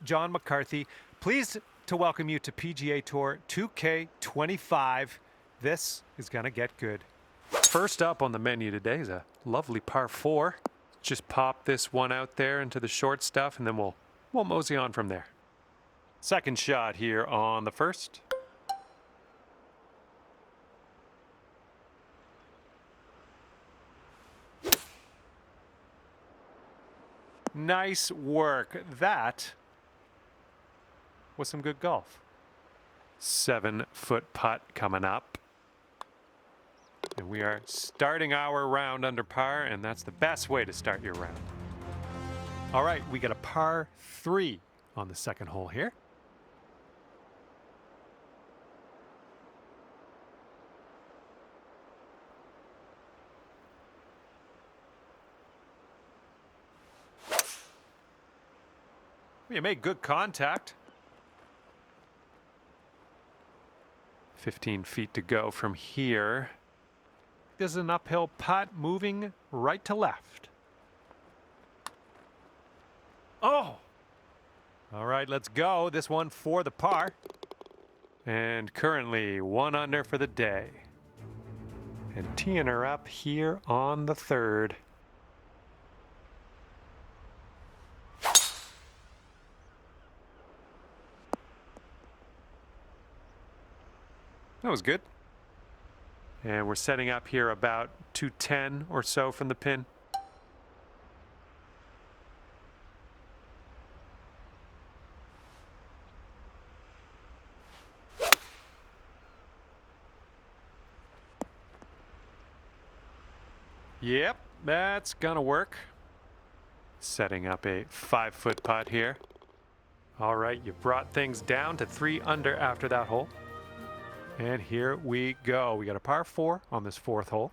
John McCarthy. Pleased to welcome you to PGA Tour 2K25. This is going to get good. First up on the menu today is a lovely par 4. Just pop this one out there into the short stuff, and then we'll mosey on from there. Second shot here on the first. Nice work. That was some good golf. 7-foot putt coming up. And we are starting our round under par, and that's the best way to start your round. All right, we got a par 3 on the second hole here. We made good contact. 15 feet to go from here. This is an uphill putt moving right to left. Oh! All right, let's go. This one for the par. And currently 1 under for the day. And teeing her up here on the third. That was good. And we're setting up here about 210 or so from the pin. Yep, that's gonna work. Setting up a 5-foot putt here. All right, you've brought things down to 3 under after that hole. And here we go. We got a par 4 on this 4th hole.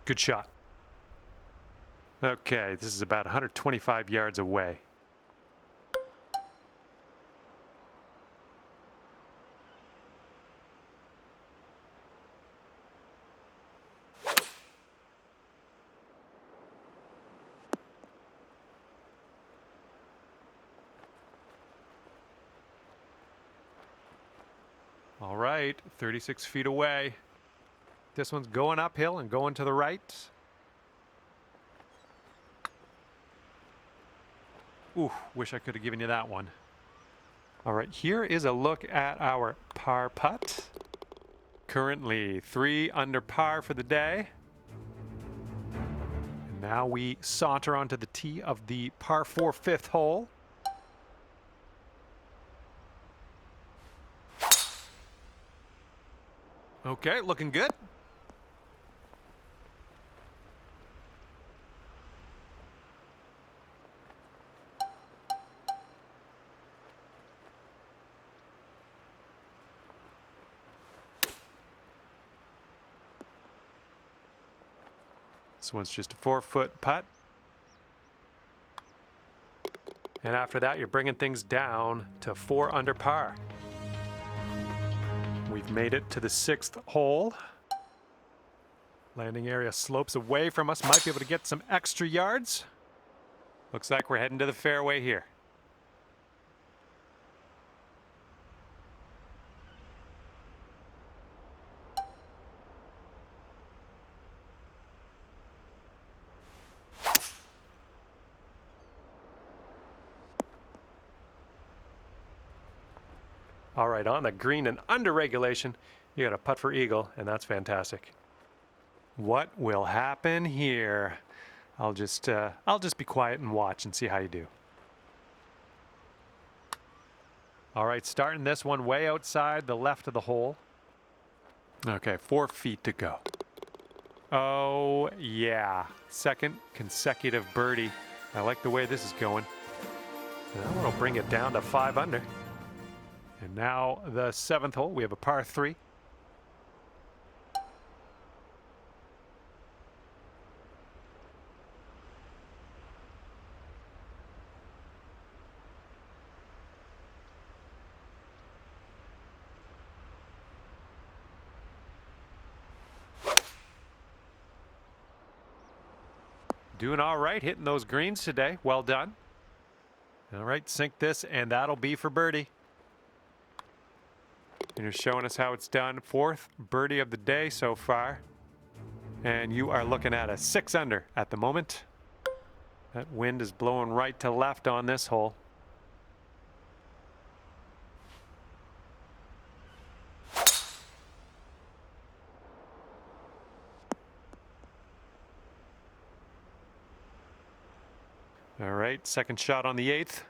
Good shot. Okay, this is about 125 yards away. All right, 36 feet away. This one's going uphill and going to the right. Ooh, wish I could have given you that one. All right, here is a look at our par putt. Currently 3 under par for the day. And now we saunter onto the tee of the par 4 5th hole. Okay, looking good. This one's just a 4-foot putt. And after that, you're bringing things down to 4 under par. We've made it to the 6th hole. Landing area slopes away from us. Might be able to get some extra yards. Looks like we're heading to the fairway here. All right, on the green and under regulation, you got a putt for eagle, and that's fantastic. What will happen here? I'll just be quiet and watch and see how you do. All right, starting this one way outside the left of the hole. Okay, 4 feet to go. Oh, yeah. 2nd consecutive birdie. I like the way this is going. And that one will bring it down to 5 under. And now the 7th hole, we have a par 3. Doing all right, hitting those greens today. Well done. All right, sink this, and that'll be for birdie. And you're showing us how it's done. 4th birdie of the day so far. And you are looking at a 6 under at the moment. That wind is blowing right to left on this hole. All right, second shot on the 8th.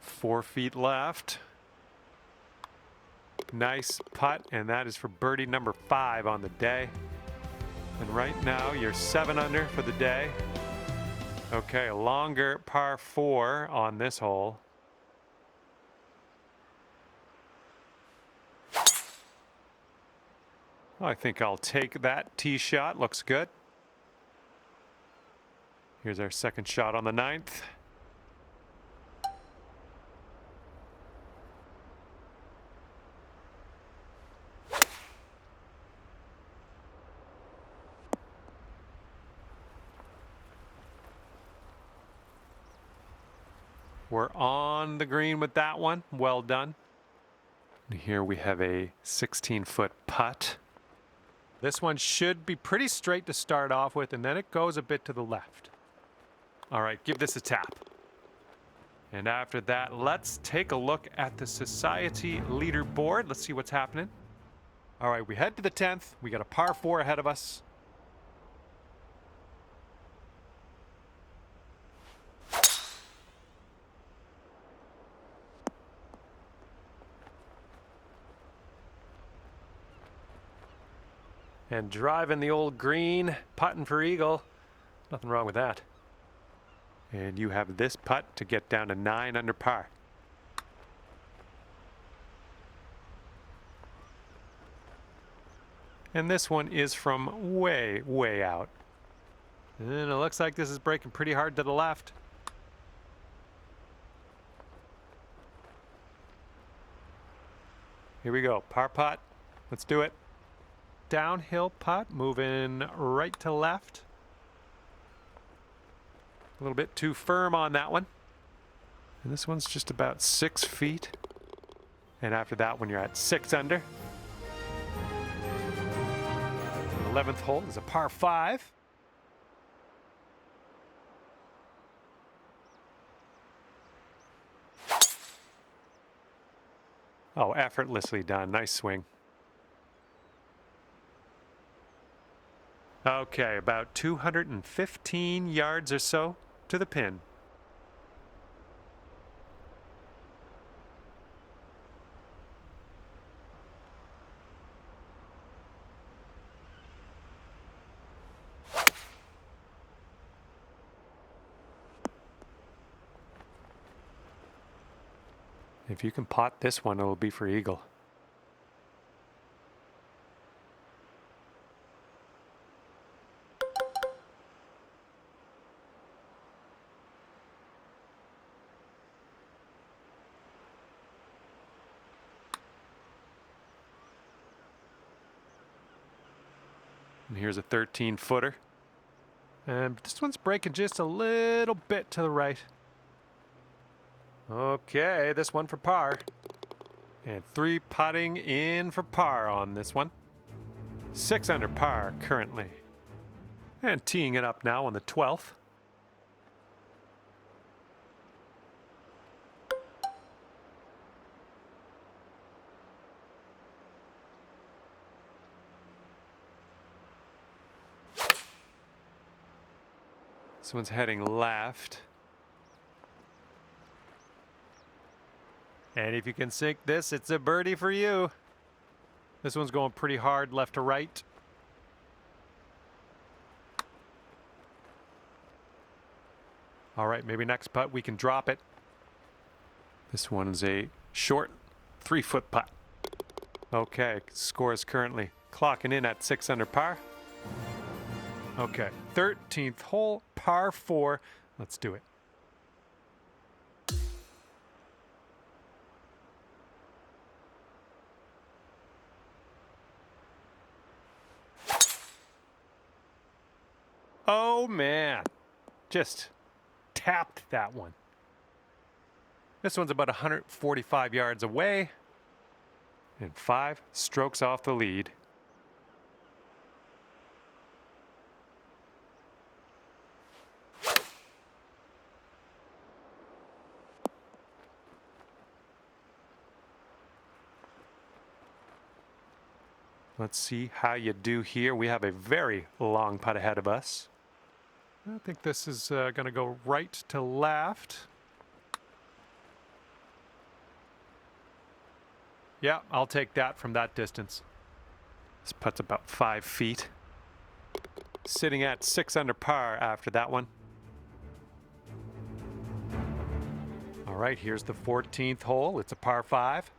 Four feet left. Nice putt, and that is for birdie number 5 on the day. And right now you're 7 under for the day. Okay, a longer par 4 on this hole. I think I'll take that tee shot. Looks good. Here's our second shot on the 9th. We're on the green with that one. Well done. And here we have a 16-foot putt. This one should be pretty straight to start off with, and then it goes a bit to the left. All right, give this a tap. And after that, let's take a look at the Society leaderboard. Let's see what's happening. All right, we head to the 10th. We got a par 4 ahead of us. And driving the old green, putting for eagle. Nothing wrong with that. And you have this putt to get down to 9 under par. And this one is from way, way out. And it looks like this is breaking pretty hard to the left. Here we go, par putt. Let's do it. Downhill putt, moving right to left. A little bit too firm on that one. And this one's just about 6 feet. And after that one, you're at 6 under. The 11th hole is a par 5. Oh, effortlessly done. Nice swing. Okay, about 215 yards or so to the pin. If you can pot this one, it'll be for eagle. And here's a 13-footer. And this one's breaking just a little bit to the right. Okay, this one for par. And 3 putting in for par on this one. 6 under par currently. And teeing it up now on the 12th. This one's heading left. And if you can sink this, it's a birdie for you. This one's going pretty hard left to right. All right, maybe next putt we can drop it. This one's a short 3-foot putt. Okay, score is currently clocking in at 6 under par. Okay, 13th hole, par 4. Let's do it. Oh, man. Just tapped that one. This one's about 145 yards away. And 5 strokes off the lead. Let's see how you do here. We have a very long putt ahead of us. I think this is going to go right to left. Yeah, I'll take that from that distance. This putt's about 5 feet. Sitting at 6 under par after that one. All right, here's the 14th hole. It's a par 5.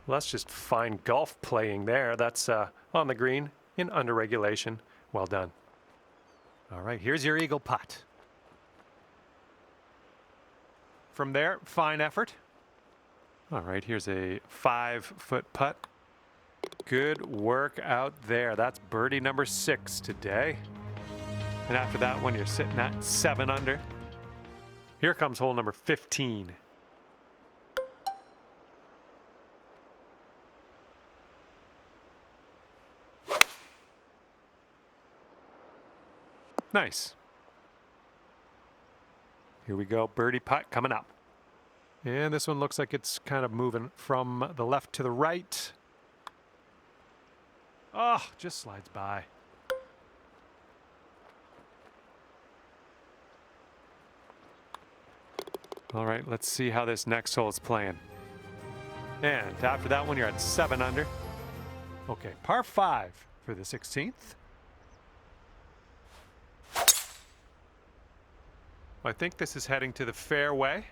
Well, that's just fine golf playing there. That's on the green in under regulation. Well done. All right, here's your eagle putt. From there, fine effort. All right, here's a 5-foot putt. Good work out there. That's birdie number 6 today. And after that one, you're sitting at 7 under. Here comes hole number 15. Nice. Here we go, birdie putt coming up. And this one looks like it's kind of moving from the left to the right. Oh, just slides by. All right, let's see how this next hole is playing. And after that one, you're at 7 under. Okay, par 5 for the 16th. I think this is heading to the fairway.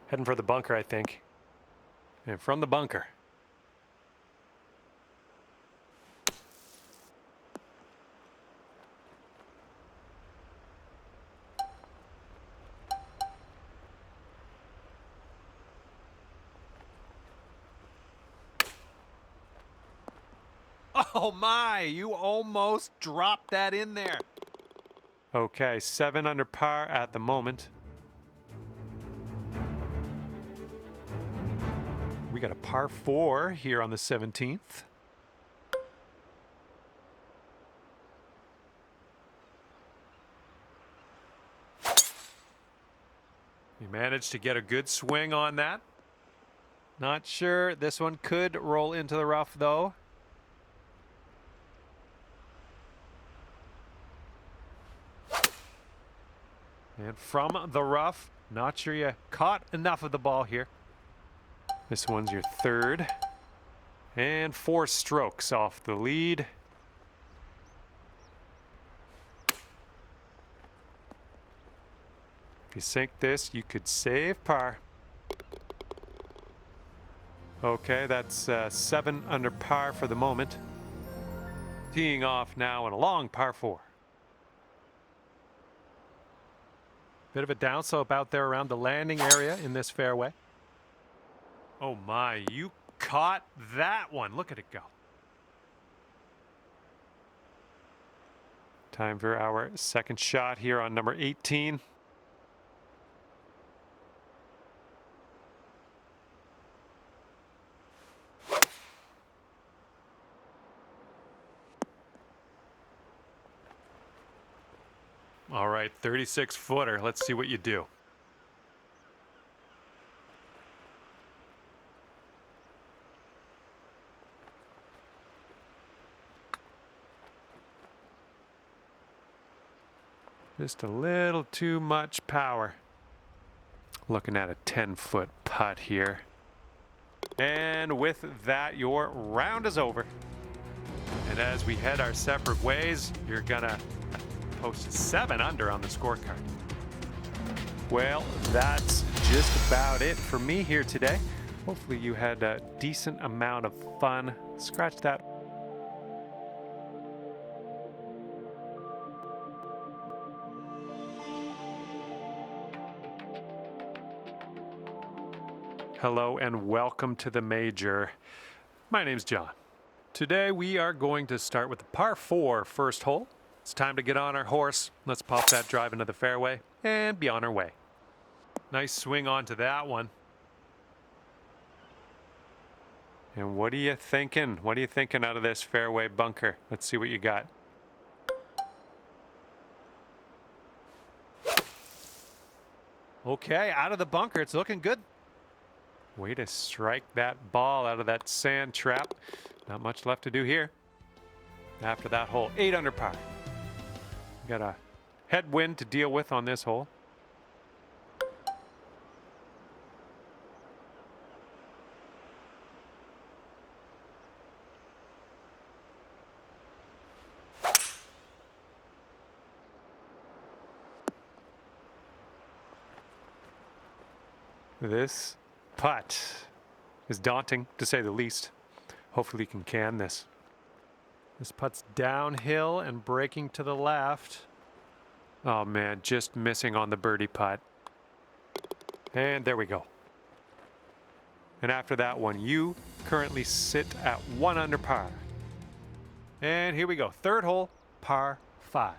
Heading for the bunker, I think. And from the bunker. Oh my, you almost dropped that in there. Okay, 7 under par at the moment. We got a par 4 here on the 17th. You managed to get a good swing on that. Not sure. This one could roll into the rough though. And from the rough, not sure you caught enough of the ball here. This one's your 3rd. And 4 strokes off the lead. If you sink this, you could save par. Okay, that's 7 under par for the moment. Teeing off now in a long par 4. Bit of a downslope out there around the landing area in this fairway. Oh my, you caught that one. Look at it go. Time for our second shot here on number 18. All right, 36-footer. Let's see what you do. Just a little too much power. Looking at a 10-foot putt here. And with that, your round is over. And as we head our separate ways, you're gonna post 7 under on the scorecard. Well, that's just about it for me here today. Hopefully you had a decent amount of fun. Scratch that. Hello and welcome to the Major. My name's John. Today we are going to start with the par 4 first hole. It's time to get on our horse. Let's pop that drive into the fairway and be on our way. Nice swing onto that one. And what are you thinking? What are you thinking out of this fairway bunker? Let's see what you got. Okay, out of the bunker. It's looking good. Way to strike that ball out of that sand trap. Not much left to do here. After that hole, 8 under par. Got a headwind to deal with on this hole. This putt is daunting, to say the least. Hopefully you can this. This putt's downhill and breaking to the left. Oh man, just missing on the birdie putt. And there we go. And after that one, you currently sit at 1 under par. And here we go. Third hole, par 5.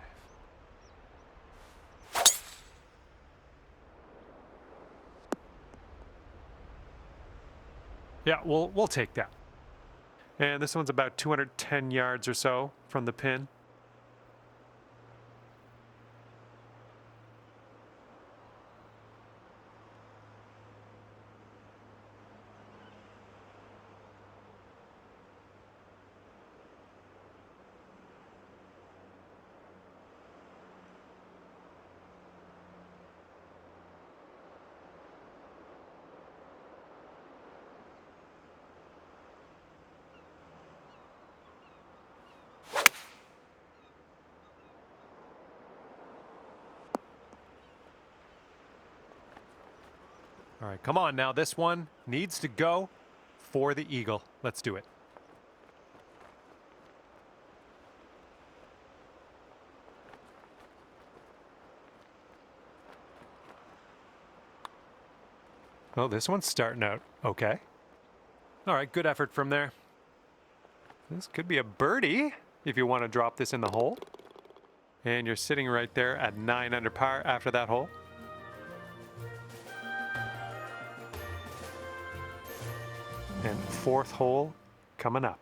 Yeah, we'll take that. And this one's about 210 yards or so from the pin. All right, come on now. This one needs to go for the eagle. Let's do it. Well, this one's starting out okay. All right, good effort from there. This could be a birdie if you want to drop this in the hole. And you're sitting right there at 9 under par after that hole. And 4th hole coming up.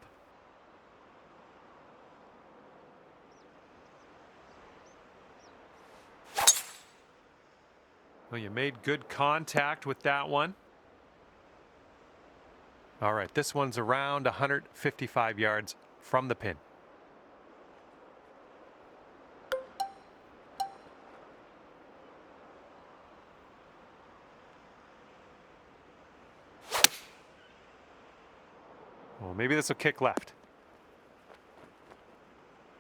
Well, you made good contact with that one. All right, this one's around 155 yards from the pin. Well, maybe this will kick left.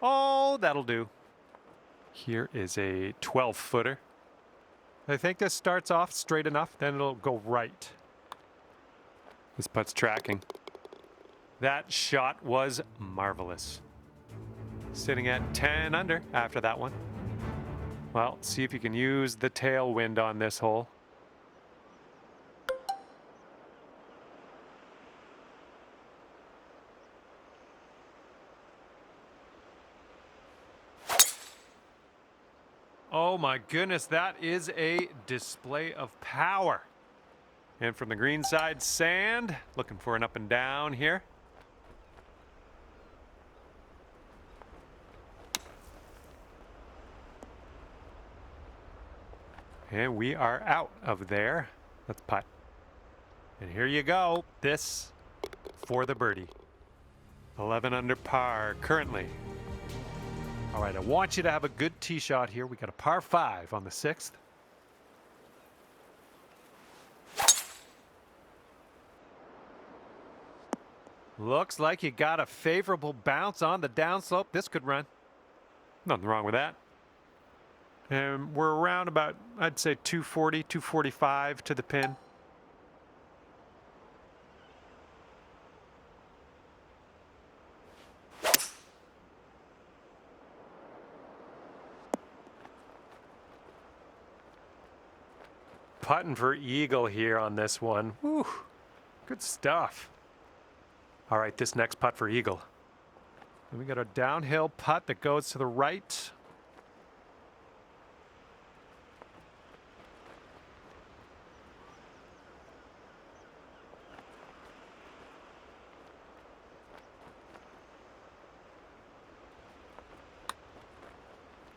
Oh, that'll do. Here is a 12-footer. I think this starts off straight enough, then it'll go right. This putt's tracking. That shot was marvelous. Sitting at 10 under after that one. Well, see if you can use the tailwind on this hole. Oh my goodness, that is a display of power. And from the green side, sand. Looking for an up and down here. And we are out of there. Let's putt. And here you go. This for the birdie. 11 under par currently. All right, I want you to have a good tee shot here. We got a par 5 on the 6th. Looks like you got a favorable bounce on the downslope. This could run. Nothing wrong with that. And we're around about, I'd say 240, 245 to the pin. Putting for eagle here on this one. Whew, good stuff. All right, this next putt for eagle. And we got a downhill putt that goes to the right.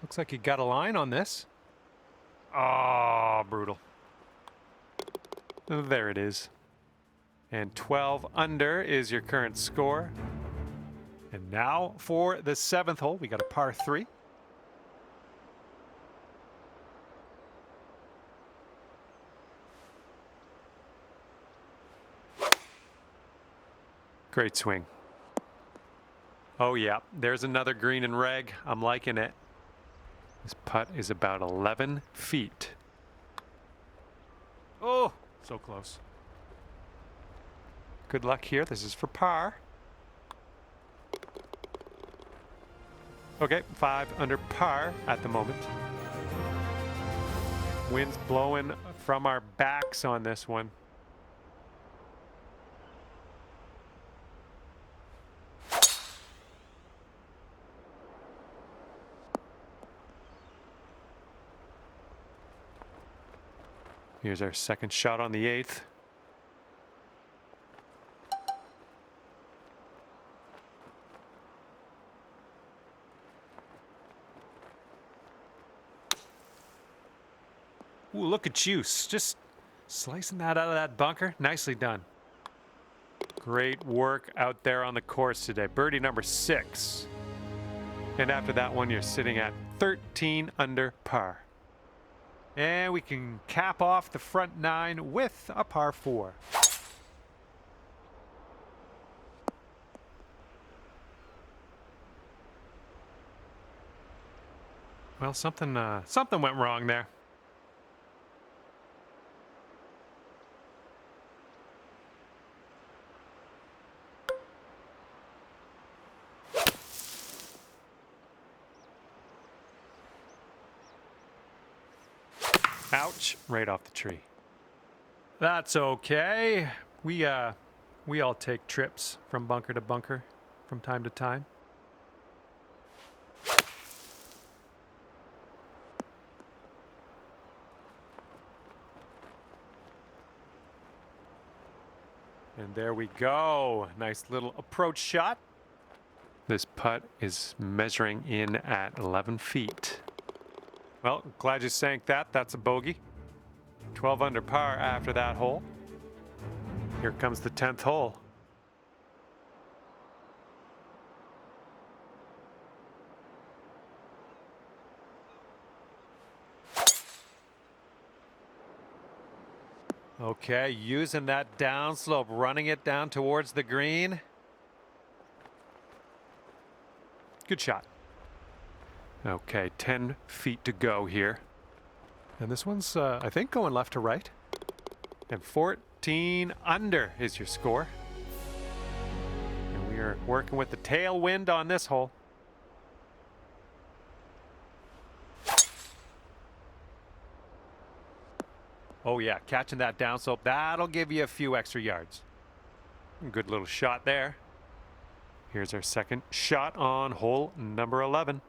Looks like you got a line on this. Oh, brutal. There it is. And 12 under is your current score. And now for the 7th hole, we got a par 3. Great swing. Oh yeah, there's another green and reg. I'm liking it. This putt is about 11 feet. Oh, so close. Good luck here. This is for par. Okay, 5 under par at the moment. Wind's blowing from our backs on this one. Here's our second shot on the 8th. Ooh, look at you, just slicing that out of that bunker. Nicely done. Great work out there on the course today. Birdie number 6. And after that one, you're sitting at 13 under par. And we can cap off the front 9 with a par 4. Well, something went wrong there. Ouch, right off the tree. That's okay. We all take trips from bunker to bunker from time to time. And there we go. Nice little approach shot. This putt is measuring in at 11 feet. Well, glad you sank that. That's a bogey. 12 under par after that hole. Here comes the 10th hole. Okay, using that downslope, running it down towards the green. Good shot. Okay, 10 feet to go here. And this one's, I think, going left to right. And 14 under is your score. And we are working with the tailwind on this hole. Oh yeah, catching that downslope, that'll give you a few extra yards. Good little shot there. Here's our second shot on hole number 11.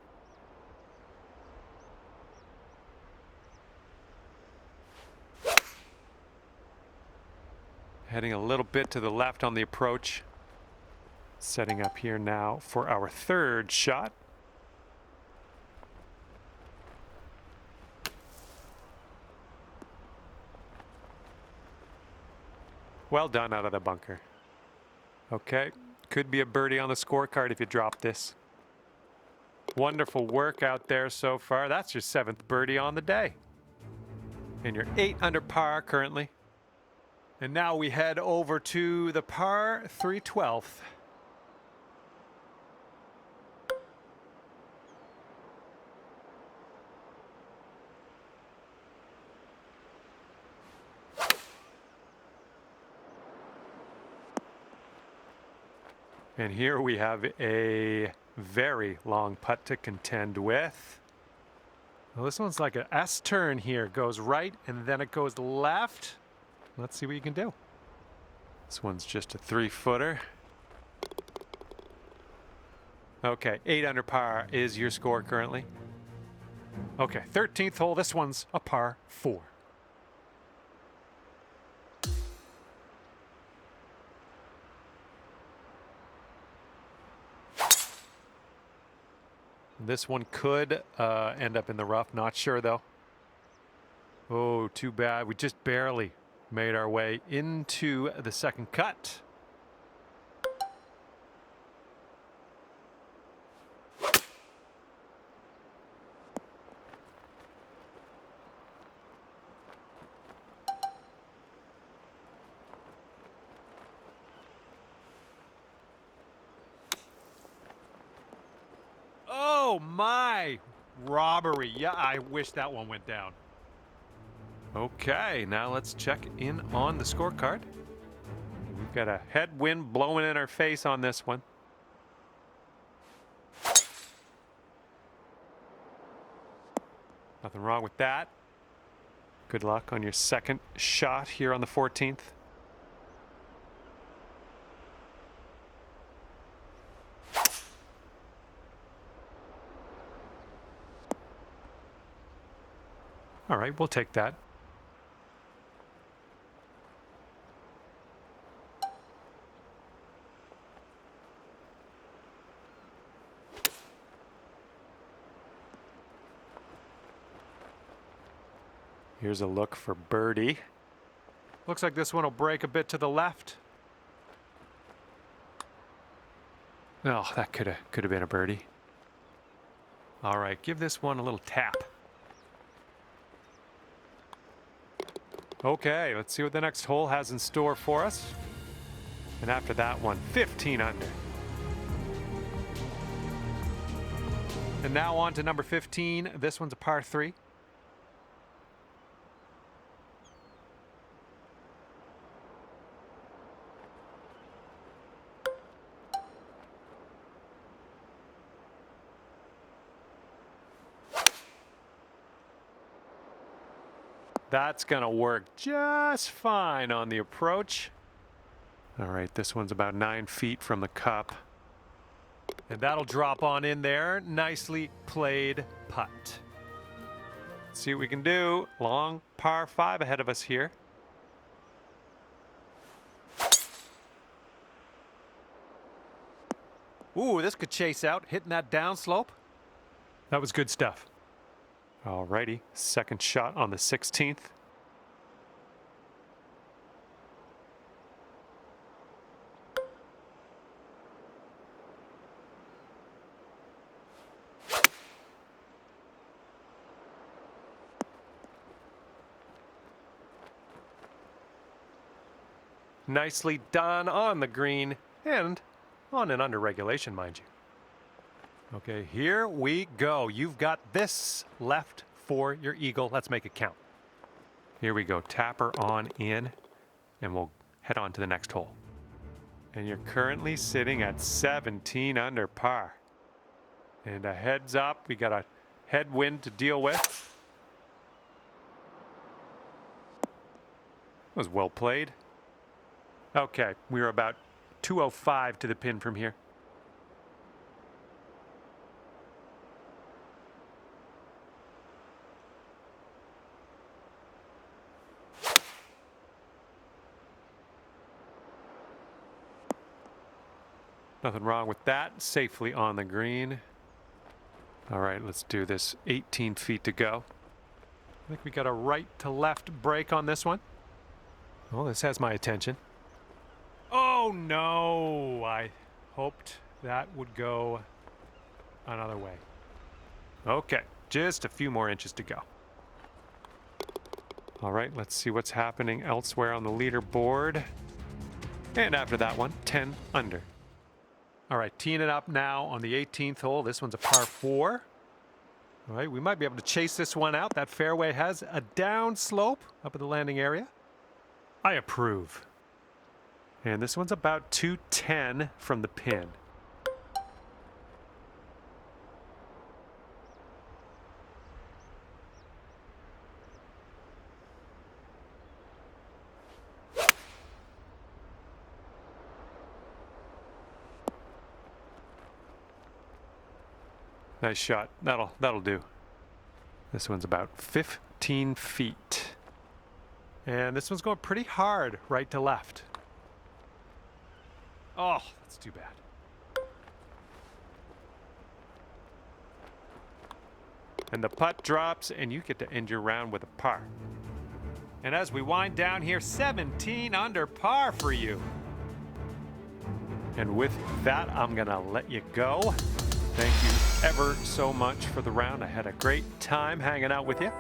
Heading a little bit to the left on the approach. Setting up here now for our third shot. Well done out of the bunker. Okay, could be a birdie on the scorecard if you drop this. Wonderful work out there so far. That's your 7th birdie on the day. And you're 8 under par currently. And now we head over to the par 3/12. And here we have a very long putt to contend with. Well, this one's like an S turn here. Goes right and then it goes left. Let's see what you can do. This one's just a 3-footer. Okay, 8 under par is your score currently. Okay, 13th hole. This one's a par 4. This one could end up in the rough. Not sure, though. Oh, too bad. We just barely made our way into the second cut. Oh, my robbery. Yeah, I wish that one went down. Okay, now let's check in on the scorecard. We've got a headwind blowing in our face on this one. Nothing wrong with that. Good luck on your second shot here on the 14th. All right, we'll take that. Here's a look for birdie. Looks like this one will break a bit to the left. Oh, that could have been a birdie. All right, give this one a little tap. Okay, let's see what the next hole has in store for us. And after that one, 15 under. And now on to number 15. This one's a par 3. That's going to work just fine on the approach. All right, this one's about 9 feet from the cup. And that'll drop on in there. Nicely played putt. Let's see what we can do. Long par 5 ahead of us here. Ooh, this could chase out, hitting that downslope. That was good stuff. Alrighty, second shot on the 16th. Nicely done on the green and on an under regulation, mind you. Okay, here we go. You've got this left for your eagle. Let's make it count. Here we go. Tapper on in, and we'll head on to the next hole. And you're currently sitting at 17 under par. And a heads up, we got a headwind to deal with. Was well played. Okay, we're about 205 to the pin from here. Nothing wrong with that. Safely on the green. All right, let's do this. 18 feet to go. I think we got a right to left break on this one. Well, this has my attention. Oh no! I hoped that would go another way. Okay, just a few more inches to go. All right, let's see what's happening elsewhere on the leaderboard. And after that one, 10 under. All right, teeing it up now on the 18th hole. This one's a par 4. All right, we might be able to chase this one out. That fairway has a down slope up at the landing area. I approve. And this one's about 210 from the pin. Nice shot. That'll do. This one's about 15 feet. And this one's going pretty hard right to left. Oh, that's too bad. And the putt drops, and you get to end your round with a par. And as we wind down here, 17 under par for you. And with that, I'm going to let you go. Thank you ever so much for the round. I had a great time hanging out with you.